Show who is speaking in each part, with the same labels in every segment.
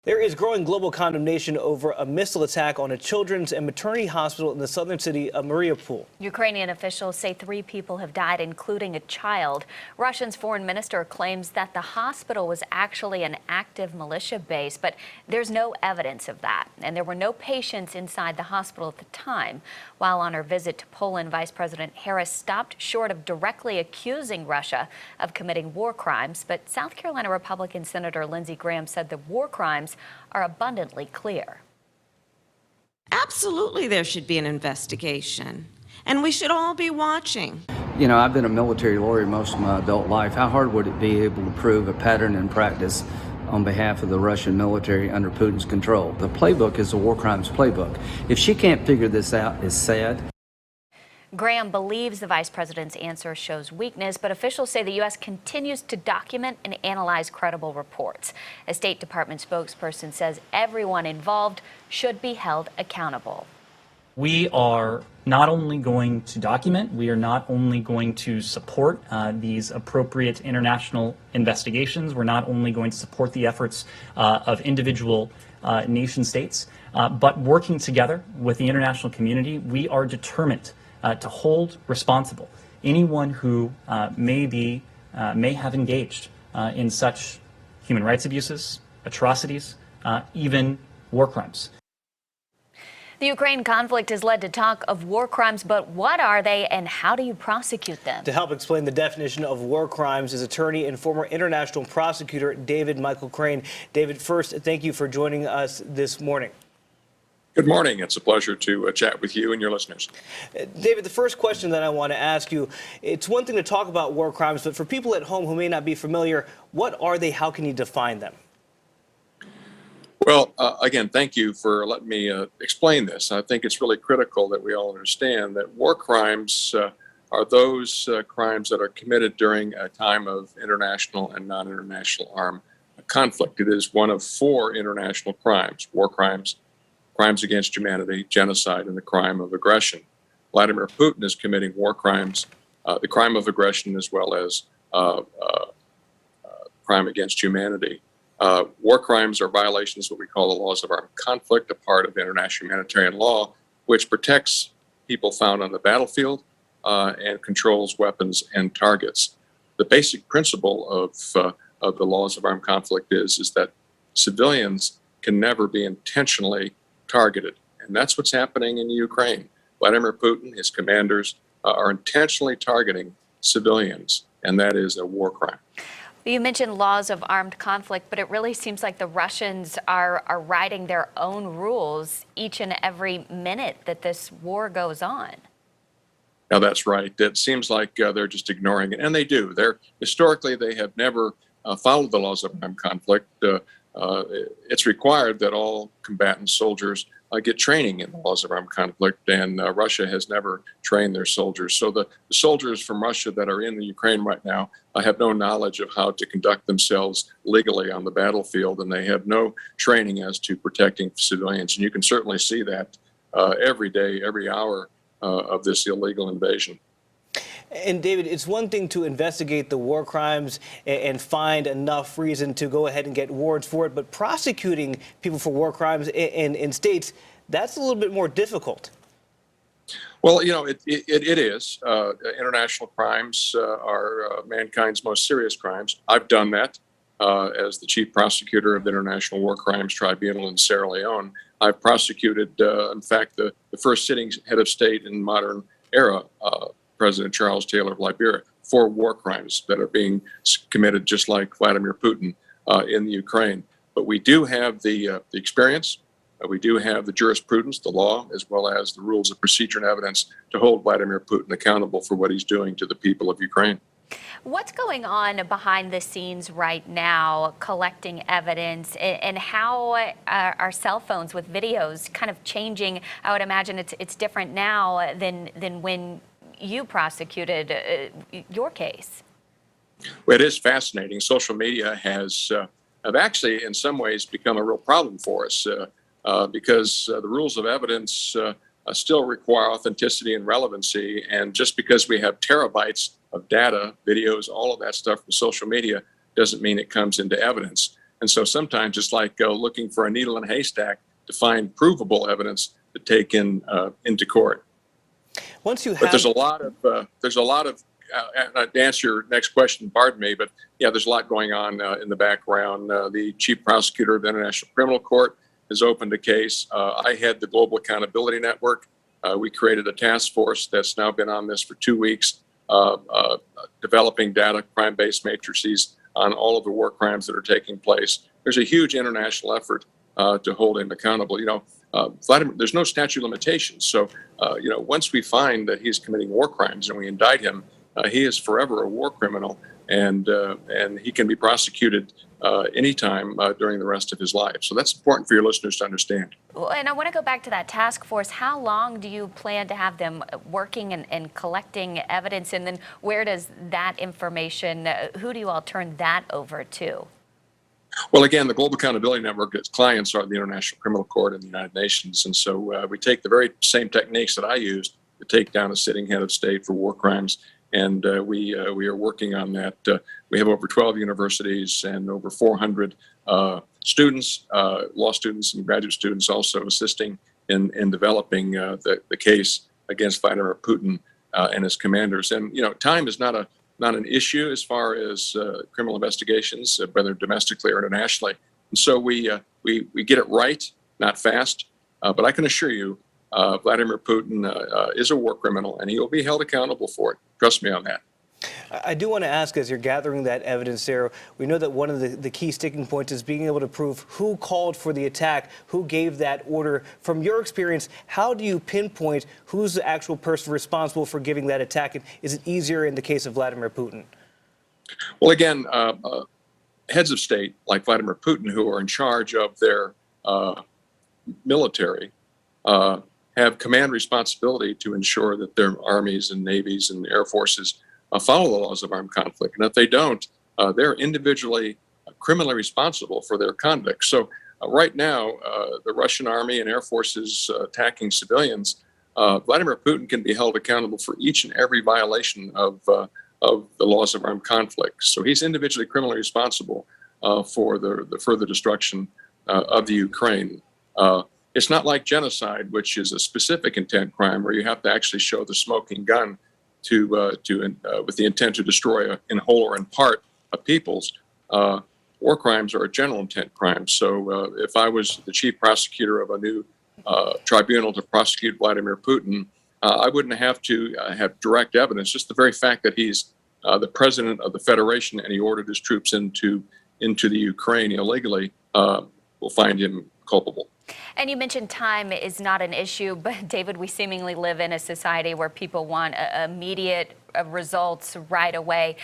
Speaker 1: There is growing global condemnation over a missile attack on a children's and maternity hospital in the southern city of Mariupol.
Speaker 2: Ukrainian officials say 3 people have died, including a child. Russia's foreign minister claims that the hospital was actually an active militia base, but there's no evidence of that. And there were no patients inside the hospital at the time. While on her visit to Poland, Vice President Harris stopped short of directly accusing Russia of committing war crimes. But South Carolina Republican Senator Lindsey Graham said the war crimes are abundantly clear.
Speaker 3: Absolutely, there should be an investigation, and we should all be watching.
Speaker 4: You know, I've been a military lawyer most of my adult life. How hard would it be able to prove a pattern in practice on behalf of the Russian military under Putin's control? The playbook is the war crimes playbook. If she can't figure this out, it's sad.
Speaker 2: Graham believes the vice president's answer shows weakness, but officials say the U.S. continues to document and analyze credible reports. A State Department spokesperson says everyone involved should be held accountable.
Speaker 5: We are not only going to document, we are not only going to support these appropriate international investigations, we're not only going to support the efforts of individual nation states, but working together with the international community, we are determined to hold responsible anyone who may have engaged in such human rights abuses, atrocities, even war crimes.
Speaker 2: The Ukraine conflict has led to talk of war crimes, but what are they and how do you prosecute them?
Speaker 1: To help explain the definition of war crimes is attorney and former international prosecutor David Michael Crane. David, first, thank you for joining us this morning.
Speaker 6: Good morning. It's a pleasure to chat with you and your listeners.
Speaker 1: David, the first question that I want to ask you, it's one thing to talk about war crimes, but for people at home who may not be familiar, what are they? How can you define them?
Speaker 6: Well, again, thank you for letting me explain this. I think it's really critical that we all understand that war crimes are those crimes that are committed during a time of international and non-international armed conflict. It is one of 4 international crimes: war crimes, crimes against humanity, genocide, and the crime of aggression. Vladimir Putin is committing war crimes, the crime of aggression, as well as crime against humanity. War crimes are violations of what we call the laws of armed conflict, a part of international humanitarian law, which protects people found on the battlefield and controls weapons and targets. The basic principle of the laws of armed conflict is that civilians can never be intentionally targeted. And that's what's happening in Ukraine. Vladimir Putin, his commanders, are intentionally targeting civilians, and that is a war crime.
Speaker 2: You mentioned laws of armed conflict, but it really seems like the Russians are writing their own rules each and every minute that this war goes on.
Speaker 6: Now, that's right. It seems like they're just ignoring it, and they do. Historically, they have never followed the laws of armed conflict. It's required that all combatant soldiers get training in the laws of armed conflict, and Russia has never trained their soldiers. So the soldiers from Russia that are in the Ukraine right now have no knowledge of how to conduct themselves legally on the battlefield, and they have no training as to protecting civilians. And you can certainly see that every day, every hour of this illegal invasion.
Speaker 1: And David, it's one thing to investigate the war crimes and find enough reason to go ahead and get warrants for it, but prosecuting people for war crimes in states, that's a little bit more difficult.
Speaker 6: Well, you know, it is. International crimes are mankind's most serious crimes. I've done that as the chief prosecutor of the International War Crimes Tribunal in Sierra Leone. I've prosecuted, in fact, the first sitting head of state in modern era, President Charles Taylor of Liberia, for war crimes that are being committed just like Vladimir Putin in the Ukraine. But we do have the experience, we do have the jurisprudence, the law, as well as the rules of procedure and evidence to hold Vladimir Putin accountable for what he's doing to the people of Ukraine.
Speaker 2: What's going on behind the scenes right now, collecting evidence, and how are cell phones with videos kind of changing? I would imagine it's different now than when you prosecuted your case.
Speaker 6: Well, it is fascinating. Social media have actually, in some ways, become a real problem for us because the rules of evidence still require authenticity and relevancy. And just because we have terabytes of data, videos, all of that stuff from social media doesn't mean it comes into evidence. And so sometimes it's like looking for a needle in a haystack to find provable evidence to take into court.
Speaker 1: Once you have,
Speaker 6: But there's a lot of to answer your next question, pardon me, but yeah, there's a lot going on in the background. The chief prosecutor of the International Criminal Court has opened a case. I head the Global Accountability Network. We created a task force that's now been on this for 2 weeks, developing data, crime-based matrices on all of the war crimes that are taking place. There's a huge international effort to hold him accountable. Vladimir, there's no statute of limitations. So, once we find that he's committing war crimes and we indict him, he is forever a war criminal, and he can be prosecuted anytime during the rest of his life. So that's important for your listeners to understand.
Speaker 2: Well, and I want to go back to that task force. How long do you plan to have them working and collecting evidence? And then where does that information, who do you all turn that over to?
Speaker 6: Well, again, the Global Accountability Network, its clients are the International Criminal Court and the United Nations. And so we take the very same techniques that I used to take down a sitting head of state for war crimes. And we are working on that. We have over 12 universities and over 400 students, law students and graduate students also assisting in developing the case against Vladimir Putin and his commanders. And, time is not an issue as far as criminal investigations, whether domestically or internationally. And so we get it right, not fast. But I can assure you, Vladimir Putin is a war criminal, and he will be held accountable for it. Trust me on that.
Speaker 1: I do want to ask, as you're gathering that evidence, Sarah, we know that one of the key sticking points is being able to prove who called for the attack, who gave that order. From your experience, how do you pinpoint who's the actual person responsible for giving that attack? And is it easier in the case of Vladimir Putin?
Speaker 6: Well, again, heads of state like Vladimir Putin, who are in charge of their military, have command responsibility to ensure that their armies and navies and air forces follow the laws of armed conflict. And if they don't, they're individually criminally responsible for their conduct. So right now, the Russian army and air forces attacking civilians, Vladimir Putin can be held accountable for each and every violation of the laws of armed conflict. So he's individually criminally responsible for the further destruction of the Ukraine. It's not like genocide, which is a specific intent crime where you have to actually show the smoking gun with the intent to destroy in whole or in part a peoples. War crimes are a general intent crime. So if I was the chief prosecutor of a new tribunal to prosecute Vladimir Putin, I wouldn't have to have direct evidence. Just the very fact that he's the president of the Federation and he ordered his troops into the Ukraine illegally will find him culpable.
Speaker 2: And you mentioned time is not an issue, but David, we seemingly live in a society where people want immediate results right away.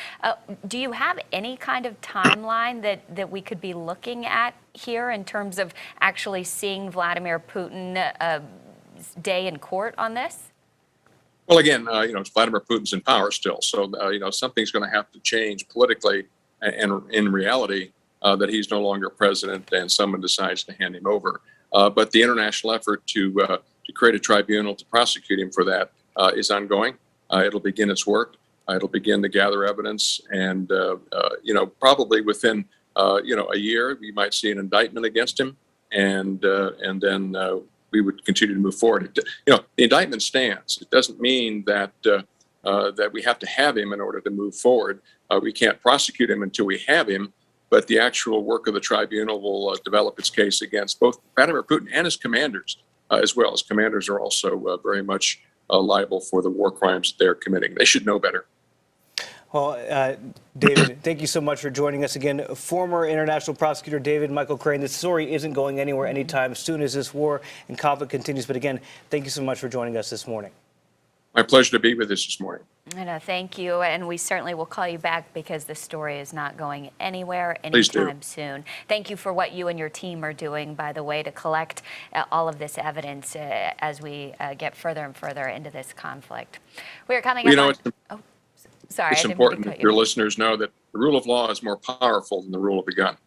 Speaker 2: Do you have any kind of timeline that we could be looking at here in terms of actually seeing Vladimir Putin day in court on this?
Speaker 6: Well, again, Vladimir Putin's in power still, so something's going to have to change politically, and in reality, that he's no longer president, and someone decides to hand him over. But the international effort to create a tribunal to prosecute him for that is ongoing. It'll begin its work. It'll begin to gather evidence, and probably within a year, we might see an indictment against him, and then we would continue to move forward. The indictment stands. It doesn't mean that that we have to have him in order to move forward. We can't prosecute him until we have him. But the actual work of the tribunal will develop its case against both Vladimir Putin and his commanders, as well. His commanders are also very much liable for the war crimes they're committing. They should know better.
Speaker 1: Well, David, thank you so much for joining us again. Former international prosecutor David Michael Crane. This story isn't going anywhere anytime soon as this war and conflict continues. But again, thank you so much for joining us this morning.
Speaker 6: My pleasure to be with us this morning.
Speaker 2: Thank you, and we certainly will call you back because this story is not going anywhere
Speaker 6: Please do.
Speaker 2: anytime soon. Thank you for what you and your team are doing, by the way, to collect all of this evidence as we get further and further into this conflict. We are coming up on... Sorry,
Speaker 6: it's important that your listeners know that the rule of law is more powerful than the rule of the gun.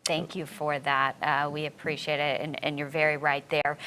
Speaker 2: Thank you for that. We appreciate it, and you're very right there.